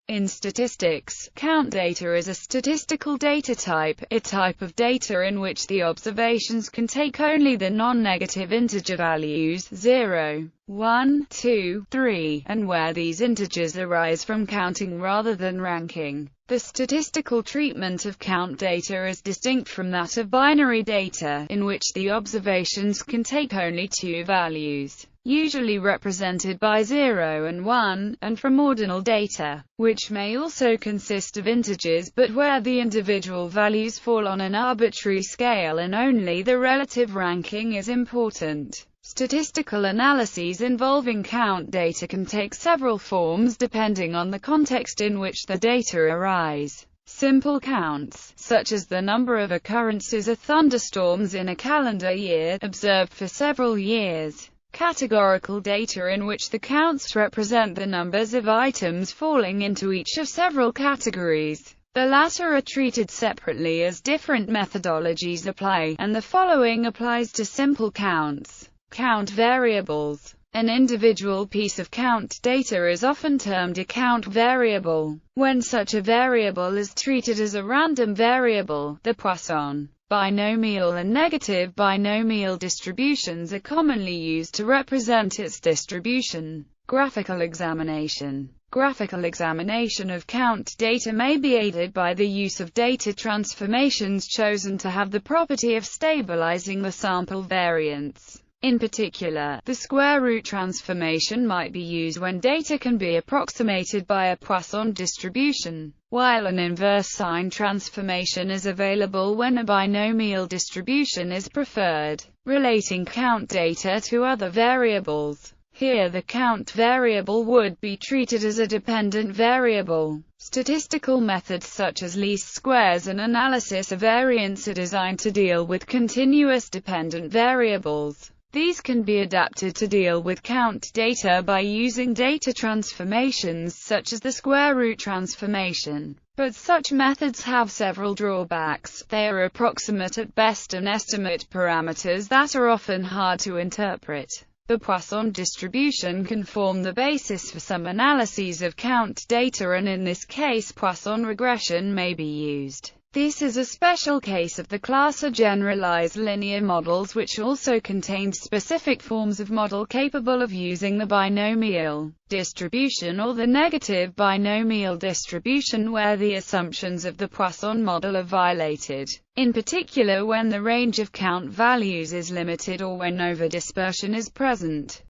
In statistics, count data is a statistical data type, a type of data in which the observations can take only the non-negative integer values 0, 1, 2, 3, and where these integers arise from counting rather than ranking. The statistical treatment of count data is distinct from that of binary data, in which the observations can take only two values, usually represented by 0 and 1, and from ordinal data, which may also consist of integers but where the individual values fall on an arbitrary scale and only the relative ranking is important. Statistical analyses involving count data can take several forms depending on the context in which the data arise. Simple counts, such as the number of occurrences of thunderstorms in a calendar year, observed for several years. Categorical data, in which the counts represent the numbers of items falling into each of several categories. The latter are treated separately as different methodologies apply, and the following applies to simple counts. Count variables. An individual piece of count data is often termed a count variable. When such a variable is treated as a random variable, the Poisson, binomial and negative binomial distributions are commonly used to represent its distribution. Graphical examination. Graphical examination of count data may be aided by the use of data transformations chosen to have the property of stabilizing the sample variance. In particular, the square root transformation might be used when data can be approximated by a Poisson distribution, while an inverse sign transformation is available when a binomial distribution is preferred, relating count data to other variables. Here the count variable would be treated as a dependent variable. Statistical methods such as least squares and analysis of variance are designed to deal with continuous dependent variables. These can be adapted to deal with count data by using data transformations such as the square root transformation. But such methods have several drawbacks. They are approximate at best and estimate parameters that are often hard to interpret. The Poisson distribution can form the basis for some analyses of count data, and in this case Poisson regression may be used. This is a special case of the class of generalized linear models, which also contains specific forms of model capable of using the binomial distribution or the negative binomial distribution where the assumptions of the Poisson model are violated, in particular when the range of count values is limited or when overdispersion is present.